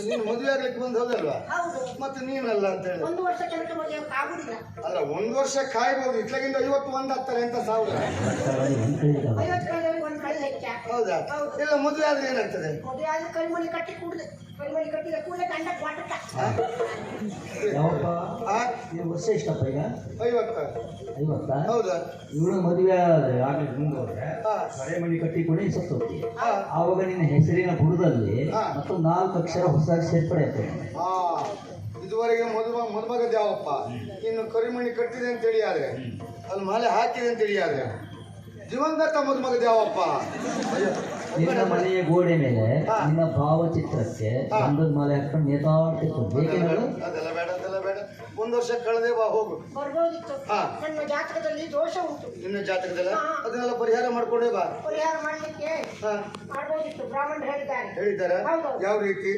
ನೀನು ಮದುವೆ ಆಗ್ಲಿಕ್ಕೆ ಬಂದು ಹೌದಲ್ವಾ? ಹೌದು. ಮತ್ತೆ ನೀನಲ್ಲ ಅಂತ ಹೇಳಿ. ಒಂದು ವರ್ಷ ತನಕ ಮದುವೆ ಆಗುದಿಲ್ಲ. ಅಲ್ಲ, ಒಂದು ವರ್ಷ ಕಾಯ್ಬೋದು. ಇಟ್ಲಾಗಿಂದ 51 ಆಗ್ತಾರೆ ಅಂತ 1000. 50 ಕಳೆದವರಿಗೆ ಒಂದು ಕಳೆ ಹೆಚ್ಚ. ಹೌದಾ? ಇಲ್ಲ, ಮದುವೆ ಆದ್ರೆ ಏನಾಗ್ತದೆ? ಮದುವೆ ಆದ್ರೆ ಕೈಮಣಿ ಕಟ್ಟಿ ಕೂಡಲೇ ಕೈಮಣಿ ಕಟ್ಟಿದ ಕೂಡಲೇ ಗಂಡ ಕ್ವಾಟಕ. ವರ್ಷ ಎಷ್ಟಪ್ಪ ಈಗ? 50. ಹೌದಾ? ಇವಳು ಮದುವೆ ಆಗ್ಲಿಕ್ಕೆ ಮುಂದೋದ್ರೆ ಕರೆಮಣಿ ಕಟ್ಟಿ ಕೂಡ ಸತ್ತೋಗ್ತಿ. ಆವಾಗ ನಿನ್ನ ಹೆಸರಿನ ಬುಡದಲ್ಲಿ ಮತ್ತು 4 ಅಕ್ಷರ ಹೊಸದಾಗಿ ಸೇರ್ಪಡೆ ಆಗ್ತದೆ. ಇದುವರೆಗೆ ಮದುಮಗ ದ್ಯಾವಪ್ಪ. ಇನ್ನು ಕರಿಮಣಿ ಕಟ್ಟಿದೆ ಅಂತೇಳಿ ಆದ್ರೆ, ಅಲ್ಲಿ ಮಾಲೆ ಹಾಕಿದೆ ಅಂತೇಳಿ ಆದ್ರೆ ದಿವಂಗತ ಮದುಮಗ ದ್ಯಾವಪ್ಪ. ನಿನ್ನ ಮನೆಯ ಗೋಡೆ ಮೇಲೆ ನಿನ್ನ ಭಾವಚಿತ್ರಕ್ಕೆ ಗಂಧದ ಮಾಲೆ ಹಾಕೊಂಡು ನೇತಾಡ್ತಿತ್ತು. ಅದೆಲ್ಲ ಬೇಡ, ಅದೆಲ್ಲ ಬೇಡ. 1 ವರ್ಷ ಕಳೆದೇ ಬಾ, ಹೋಗು. ಬರ್ಬೋದಿತ್ತು. ನನ್ನ ಜಾತಕದಲ್ಲಿ ದೋಷ ಉಂಟು. ನಿನ್ನ ಜಾತಕದಲ್ಲ? ಅದನ್ನೆಲ್ಲ ಪರಿಹಾರ ಮಾಡ್ಕೊಂಡೇ ಬಾ. ಪರಿಹಾರ ಮಾಡ್ಲಿಕ್ಕೆ ಮಾಡ್ಬೋದಿತ್ತು. ಬ್ರಾಹ್ಮಣರು ಹೇಳಿದ್ದಾರೆ. ಯಾವ ರೀತಿ?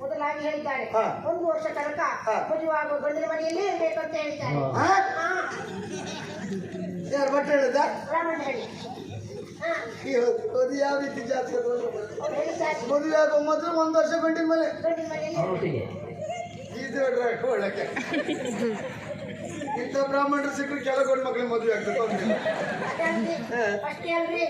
ಮೊದಲಾಗಿ ಹೇಳಿದ್ದಾರೆ, 1 ವರ್ಷ ತನಕ ಮದುವೆ ಆಗುವ ಗಂಡಿನ ಮನೆಯಲ್ಲೇ ಇರಬೇಕಂತ ಹೇಳಿದ್ದಾರೆ. ಯಾರು ಭಟ್ರು ಹೇಳಿದ? ಬ್ರಾಹ್ಮಣ ಹೇಳಿ. ಅದು ಯಾವ ರೀತಿ ಜಾತಕ? ಮದುವೆ ಆಗೋ ಮೊದಲು 1 ವರ್ಷ ಗಂಡಿನ ಮನೆ ಒಳಕ್ಕೆ. ಇಂಥ ಬ್ರಾಹ್ಮಣರು ಸಿಕ್ಕರು ಕೆಳಗೊಂಡು ಮಕ್ಕಳಿಗೆ ಮದುವೆ ಆಗ್ತದೆ. ಅಷ್ಟೇ ಅಲ್ರಿ,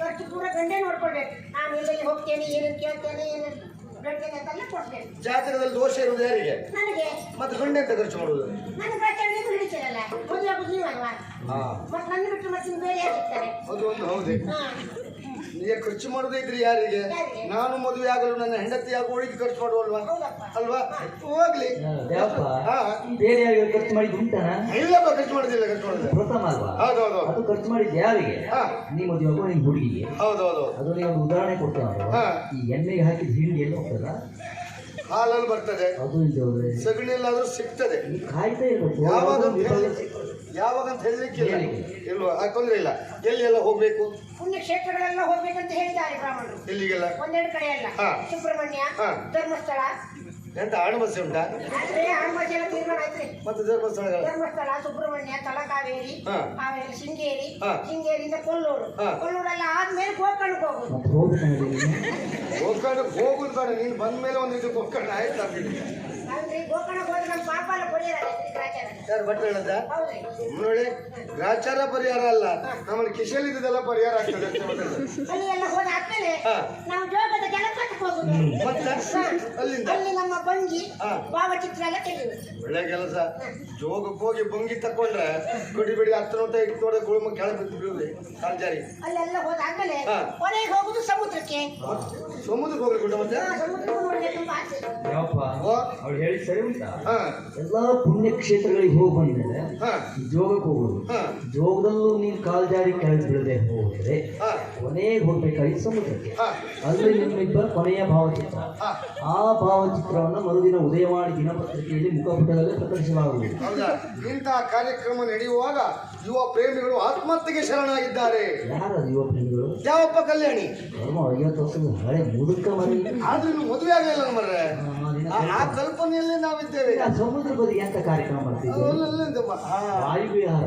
ಖರ್ಚು ಪೂರ ಗಂಡೇ ನೋಡ್ಕೊಳ್ಬೇಕು. ನಾನು ಎಲ್ಲೆಲ್ಲಿ ಹೋಗ್ತೇನೆ, ಏನೇನು ಕೇಳ್ತೇನೆ, ಏನೇನು ಗಂಟೆಗೆ ಅಂತೆಲ್ಲ ಕೊಡ್ತೇನೆ. ಜಾತಕದಲ್ಲಿ ದೋಷ ಇರುವುದು ಯಾರಿಗೆ? ನನಗೆ. ಮತ್ತೆ ಗಂಡೆ ಅಂತ ಖರ್ಚು ಮಾಡುವುದು? ನನ್ನ ಪ್ರಚಾರ ನೀವು ಹಿಡಿತೀರಲ್ಲ, ಮದುವೆ ಆಗುದು ನೀವಲ್ವಾ? ಮತ್ತೆ ನನ್ನ ಬಿಟ್ಟು ಮತ್ತೆ ಬೇರೆ ಯಾರು ಸಿಗ್ತಾರೆ? ಅದು ಒಂದು ಹೌದೇ. ಈಗ ಖರ್ಚು ಮಾಡೋದೇ ಇದ್ರಿ ಯಾರಿಗೆ? ನಾನು ಮದುವೆ ಆಗಲು ನನ್ನ ಹೆಂಡತಿ ಆಗುವಳಿಗೆ ಖರ್ಚು ಮಾಡುವಲ್ವಾ? ಅಲ್ವಾ? ಹೋಗ್ಲಿ. ಬೇರೆ ಯಾರಿಗೆ ಖರ್ಚು ಮಾಡಿದ್ದು ಉಂಟಾ? ಇಲ್ಲಪ್ಪ, ಖರ್ಚು ಮಾಡೋದಿಲ್ಲ. ಖರ್ಚು ಮಾಡೋದಿಲ್ಲ. ಪ್ರಥಮ ಅಲ್ವಾ? ಹೌದೌದು. ಅದು ಖರ್ಚು ಮಾಡಿದ್ದು ಯಾರಿಗೆ? ನೀ ಮದುವೆ ಆಗೋ ನಿನ್ ಹುಡುಗಿಗೆ. ಹೌದೌದು. ಅದು ನೀವು ಒಂದು ಉದಾಹರಣೆ ಕೊಡ್ತೇವೆ. ಈ ಎಣ್ಣೆಗೆ ಹಾಕಿದ ಹಿಂಡಿ ಎಲ್ಲ ಹೋಗ್ತದ? ಹಾಲಲ್ಲಿ ಬರ್ತದೆ. ಅದು ಇಲ್ಲದೆ ಸಗಣಿಯಲ್ಲಾದ್ರೂ ಸಿಗ್ತದೆ. ಕಾಯ್ತಾ ಇರ್ಬೇಕು. ಯಾವಾಗಂತ ಹೇಳಲಿಕ್ಕಿಲ್ಲ. ಇಲ್ವಾ? ತೊಂದ್ರೆ ಇಲ್ಲ. ಎಲ್ಲಿ ಎಲ್ಲ ಹೋಗ್ಬೇಕು? ಪುಣ್ಯಕ್ಷೇತ್ರಗಳೆಲ್ಲ ಹೋಗ್ಬೇಕಂತ ಹೇಳಿದ್ದಾರೆ ಬ್ರಾಹ್ಮಣರು. ಎಲ್ಲಿಗೆಲ್ಲ? ಒಂದೆರಡು ಕಡೆ ಅಲ್ಲ. ಸುಬ್ರಹ್ಮಣ್ಯ, ಧರ್ಮಸ್ಥಳ. ಎಂತ ಆಣಬಸೆ ಉಂಟಾ? ಆಣಬಸೆ ಎಲ್ಲ ತೀರ್ಮಾನ ಆಯ್ತ್ರಿ. ಮತ್ತೆ ಧರ್ಮಸ್ಥಳಗಳು? ಧರ್ಮಸ್ಥಳ, ಸುಬ್ರಹ್ಮಣ್ಯ, ತಲಕಾವೇರಿ, ಆಮೇಲೆ ಶೃಂಗೇರಿ, ಶೃಂಗೇರಿಯಿಂದ ಕೊಲ್ಲೂರು, ಕೊಲ್ಲೂರೆಲ್ಲ ಆದ್ಮೇಲೆ ಗೋಕರ್ಣಕ್ಕೆ ಹೋಗುದು. ಗೋಕರ್ಣಕ್ಕೆ ಹೋಗುದು ಬೇಡ, ನೀನು ಬಂದ ಮೇಲೆ ಒಂದು ಇದು ಗೋಕರ್ಣ ಆಯ್ತು. ಅಂದ್ರೆ ಗೋಕರ್ಣಕ್ಕೆ ಹೋದ್ರೆ ನಮ್ಮ ಪಾಪ ಎಲ್ಲ ಪರಿಹಾರ ಗ್ರಾಚಾರ. ಯಾರು ಭಟ್ರು ಹೇಳದ? ನೋಡಿ, ಗ್ರಾಚಾರ ಪರಿಹಾರ ಅಲ್ಲ, ನಮ್ಮಲ್ಲಿ ಕಿಶೆಲ್ ಇದ್ದದೆಲ್ಲ ಪರಿಹಾರ ಆಗ್ತದೆ. ಅಲ್ಲಿ ಎಲ್ಲ ಹೋದಾದ್ಮೇಲೆ ನಾವು ಜೋಗದ ಜಲಪಾತಕ್ಕೆ ಹೋಗುದು. ಅಲ್ಲಿ ನಮ್ಮ ಬಂಗಿ ಭಾವಚಿತ್ರ ಎಲ್ಲ ತೆಗೆಯುವುದು. ಒಳ್ಳೆ ಕೆಲಸ. ಜೋಗಕ್ಕೆ ಹೋಗಿ ಬಂಗಿ ತಕೊಂಡ್ರೆ ಬಿಡಿ ಬಿಡಿ 10 ನೋಟ 20 ನೋಟ ಗುಳುಮ ಕೆಳ ಬಿದ್ದು ಬೀಳುದೆ ಕಾಲ್ಜಾರಿ. ಅಲ್ಲೆಲ್ಲ ಹೋದಾದ್ಮೇಲೆ ಕೊನೆಗೆ ಹೋಗುದು ಸಮುದ್ರಕ್ಕೆ. ಸಮುದ್ರಕ್ಕೆ ಹೋಗ್ಲಿ ಗುಡ್ಡ. ಮತ್ತೆ ಸಮುದ್ರಕ್ಕೆ ನೋಡ್ಬೇಕು ತುಂಬಾ ಆಸೆ. ಅವ್ರು ಹೇಳಿ ಸರಿ ಉಂಟಾ? ಎಲ್ಲಾ ಪುಣ್ಯಕ್ಷೇತ್ರಗಳಿಗೆ ಹೋಗಿ ಬಂದ್ಮೇಲೆ ಜೋಗಕ್ಕೆ ಹೋಗುದು. ಜೋಗದಲ್ಲೂ ನೀನು ಕಾಲ್ಜಾರಿ ಕೆಳಗೆ ಬೀಳದೆ ಹೋದ್ರೆ ಕೊನೆಗೆ ಹೋಗ್ಬೇಕಾಗಿ ಸಮುದ್ರಕ್ಕೆ. ಅಲ್ಲಿ ನಿಮ್ಮಿಬ್ಬರ ಕೊನೆಯ ಭಾವಚಿತ್ರ. ಆ ಭಾವಚಿತ್ರವನ್ನು ಮರುದಿನ ಉದಯವಾಣಿ ದಿನಪತ್ರಿಕೆಯಲ್ಲಿ ಮುಖಪುಟದಲ್ಲಿ ಪ್ರಕಟಿಸಲಾಗುವುದು. ಇಂತಹ ಕಾರ್ಯಕ್ರಮ ನಡೆಯುವಾಗ ಯುವ ಪ್ರೇಮಿಗಳು ಆತ್ಮಹತ್ಯೆಗೆ ಶರಣಾಗಿದ್ದಾರೆ. ಯಾರು ಯುವ ಪ್ರೇಮಿಗಳು? ಯಾವಪ್ಪ ಕಲ್ಯಾಣಿ 50 ವರ್ಷದ ಹಳೆ ಮುದುಕ ಮರಿ. ಆದ್ರೂ ಇನ್ನು ಮದುವೆ ಆಗಲಿಲ್ಲ ಮರ್ರೆ. ಆ ಕಲ್ಪನೆಯಲ್ಲೇ ನಾವಿದ್ದೇವೆ. ಸಮುದ್ರ ಬದಿ ಎಂತ ಕಾರ್ಯಕ್ರಮ ಮಾಡ್ತೀವಿ? ವಾಯುವಿಹಾರ.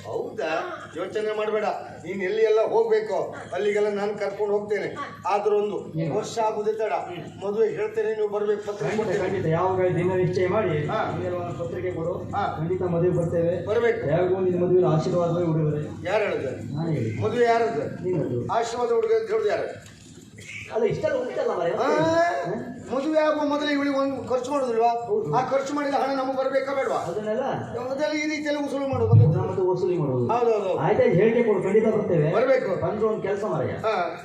ಹೌದಾ? ಯೋಚನೆ ಮಾಡಬೇಡ. ನೀನ್ ಎಲ್ಲಿ ಎಲ್ಲ ಹೋಗ್ಬೇಕು ಅಲ್ಲಿಗೆಲ್ಲ ನಾನು ಕರ್ಕೊಂಡು ಹೋಗ್ತೇನೆ. ಆದ್ರೂ ಒಂದು ವರ್ಷ ಆಗುದೇ ತಡ. ಮದುವೆ ಹೇಳ್ತೇನೆ, ನೀವು ಬರ್ಬೇಕು. ಖಂಡಿತ ಯಾವಾಗ ದಿನ ನಿಶ್ಚಯ ಮಾಡಿ ಪತ್ರಿಕೆ ಕೊಡು. ಖಂಡಿತ ಮದುವೆ ಬರ್ತೇವೆ. ಬರ್ಬೇಕು. ಯಾವಾಗೂ ನಿನ್ನ ಮದುವೆ ಆಶೀರ್ವಾದ ಹುಡುಗರೆ. ಯಾರು ಹೇಳಿದ್ರೆ? ನಾನು ಹೇಳಿ. ಮದುವೆ ಯಾರದ್ದು? ನಿನ್ನದು. ಆಶೀರ್ವಾದ ಹುಡುಗ ಅಂತ ಹೇಳುದು ಯಾರು? ಅಲ್ಲ, ಇಷ್ಟೆಲ್ಲ ಉಂಟಲ್ಲ ಮದುವೆ ಆಗುವ ಮೊದಲು ಇವಳಿಗೆ ಒಂದು ಖರ್ಚು ಮಾಡೋದಿಲ್ವಾ? ಆ ಖರ್ಚು ಮಾಡಿದ ಹಣ ನಮಗೆ ಬರ್ಬೇಕಾ ಬೇಡವಾ? ಅದನ್ನೆಲ್ಲ ಮೊದಲು ಈ ರೀತಿಯಲ್ಲಿ ವಸೂಲು ಮಾಡೋದು. ಮತ್ತು ವಸೂಲಿ ಮಾಡೋದು. ಹೌದೌದು. ಆಯ್ತಾ, ಹೇಳಿಕೆ ಕೊಡು. ಖಂಡಿತ ಬರ್ತೇವೆ. ಬರ್ಬೇಕು. ಬಂದು ಒಂದು ಕೆಲಸ ಮಾರಾಯ,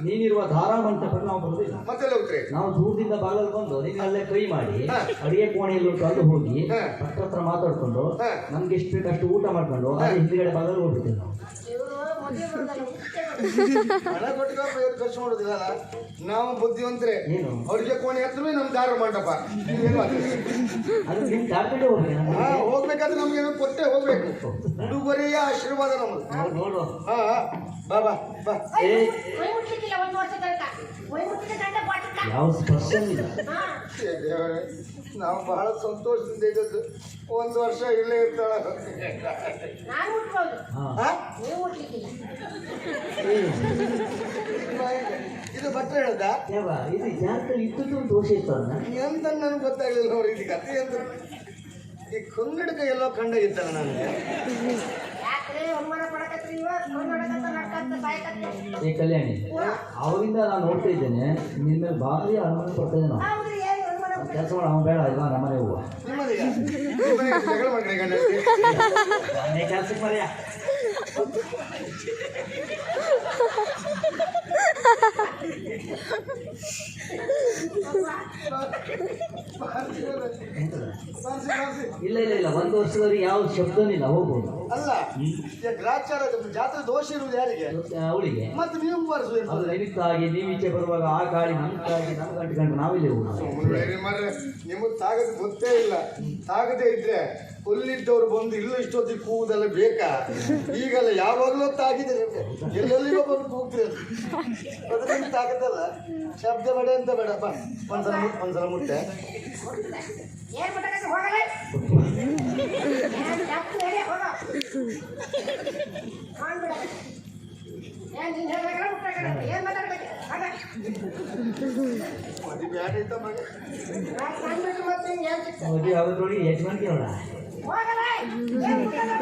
ನೀನಿರುವ ಧಾರಾ ಮಂಟಪಕ್ಕೆ ನಾವು ಬರುದಿಲ್ಲ. ಮತ್ತೆ ಹೋಗ್ತೀರಿ? ನಾವು ದೂರದಿಂದ ಬಾಗಲು ಬಂದು ನೀನು ಅಲ್ಲೇ ಕೈ ಮಾಡಿ ಅಡಿಗೆ ಕೋಣೆಯಲ್ಲಿ ಉಂಟು ಅಲ್ಲಿ ಹೋಗಿ ಹತ್ರ ಮಾತಾಡ್ಕೊಂಡು ನಮ್ಗೆ ಎಷ್ಟು ಬೇಕು ಅಷ್ಟು ಊಟ ಮಾಡ್ಕೊಂಡು ಅದೇ ಹಿಂದ್ಗಡೆ ಬಾಗಲು ಹೋಗ್ಬಿಡ್ತೀವಿ ನಾವು. ಹಣ ಕೊಟ್ಟು ಖರ್ಚು ಮಾಡೋದಿಲ್ಲ. ನಾವು ಬುದ್ಧಿವಂತರೆ. ಅವ್ರಿಗೆ ಕೋಣೆ ಹತ್ರವೇ ನಮ್ ದಾರ ಮಂಟಪ. ಹೋಗ್ಬೇಕಾದ್ರೆ ನಮ್ಗೇನೋ ಕೊಟ್ಟೆ ಹೋಗ್ಬೇಕು. ಉಡುಗೊರೆಯ ಆಶೀರ್ವಾದ ನಮ್ಮದು. ನೋಡುವ. ಬಾ ಬಾ ಬಾ. ಯಾವ ಸ್ಪರ್ಶ ಇಲ್ಲ. ನಾವು ಬಹಳ ಸಂತೋಷದಿಂದ ಇದ್ದದ್ದು. 1 ವರ್ಷ ಇಲ್ಲೇ ಇರ್ತಾಳ. ಇದು ಭಟ್ರು ಹೇಳ್ದ ಯಾವ ಇದು ಜಾತಕದಲ್ಲಿ ಇತ್ತು ದೋಷ ಇತ್ತು ಅನ್ನ ಎಂತ ನನಗೆ ಗೊತ್ತಾಗ್ಲಿಲ್ಲ ನೋಡಿ ಇದು ಕಥೆ ಅಂತ ಈ ಕನ್ನಡಕ ಎಲ್ಲೋ ಕಂಡ ಇತ್ತಲ್ಲ ನನಗೆ ಯಾಕ್ರೆ ಅನುಮಾನ ಪಡಕತ್ರಿ ನೀವು ನೋಡಕತ್ತ ನಡ್ಕತ್ತ ಸಾಯ್ಕತ್ತ ಏ ಕಲ್ಯಾಣಿ ಅವಾಗಿಂದ ನಾನು ನೋಡ್ತಾ ಇದ್ದೇನೆ ನಿನ್ನ ಮೇಲೆ ಭಾರಿ ಅನುಮಾನ ಪಡ್ತಾ ಇದ್ದೆ ನಾವು ಹೌದ್ರಿ ಏನು ಅನುಮಾನ ಕೆಲಸ ಮಾಡಿ ಅವ್ನು ಬೇಡ ಇಲ್ವಾ ನಮ್ಮನೆ ಹೂವು ನಿಮ್ಮದೀಗ ಜಗಳ ಮಾಡ್ಕೊಂಡು ಗಂಡ ಮನೆ ಕೆಲ್ಸಕ್ಕೆ ಮರ್ಯ ಇಲ್ಲ ಇಲ್ಲ ಇಲ್ಲ ಒಂದು ವರ್ಷದವರೆಗೆ ಯಾವ ಶಬ್ದನಿಲ್ಲ ಹೋಗ್ಬೋದು ಅಲ್ಲ ಈಗ ಗ್ರಾಚಾರ ಜಾತ್ರೆ ದೋಷ ಇರುವುದು ಯಾರಿಗೆ ಅವಳಿಗೆ ಮತ್ತೆ ನೀವು ಅದು ಬಾರಿಸುವ ನಿಮಿತ್ತ ಆಗಿ ನೀವು ಈಚೆ ಬರುವಾಗ ಆ ಗಾಳಿ ನಮ್ಗಾಗಿ ನಮ್ಗೆ ಅಂಟ್ಕೊಂಡು ನಾವಿಲ್ಲಿ ಹೋಗೋದು ನಿಮಗೆ ತಾಗದ ಗೊತ್ತೇ ಇಲ್ಲ ತಾಗದೇ ಇದ್ರೆ ಕೊಲ್ಲಿದ್ದವ್ರು ಬಂದು ಇಲ್ಲ ಇಷ್ಟೊತ್ತಿಗೆ ಕೂಗುದೆಲ್ಲ ಬೇಕಾ ಈಗಲ್ಲ ಯಾವಾಗಲೂ ತಾಗಿದ್ರೆ ಎಲ್ಲೆಲ್ಲಿಗೋ ಬಂದು ಕೂಗ್ತೀರಿ ಅದ್ರಿಂದ ತಾಗದಲ್ಲ ಶಬ್ದ ಬೇಡ ಅಂತ ಬೇಡಪ್ಪ ಒಂದ್ಸಲ ಮುಟ್ಟೆ ಏನ್ ಬಿಟ್ಟಕತ್ತ ಹೋಗಲ್ಲ ಏನ್ ಜಾಸ್ತಿ ಹೇಳಿ ಹೋಗ ಕಾಣ್ಬಿಡ ಏನ್ ನೀನ್ ಹೇಳ್ಬೇಕಲ್ಲ ಮುಟ್ಟಕಲ್ಲ ಏನ್ ಮಾತಾಡ್ಬೇಕು ಹಾಗ ಅದು ಬ್ಯಾಡ ಇದ್ದ ಮಗ ಕಾಣ್ಬಿಟ್ರೆ ಮತ್ತೆ ಏನ್ ಸಿಗ್ತದೆ ಮದುವೆ ಆಗೋದ್ರೊಳಗೆ ಯಜಮಾನ್ತಿ ಅವಳ ಹೋಗಲ್ಲ ಏನ್ ಮುಟ್ಟಲ್ಲ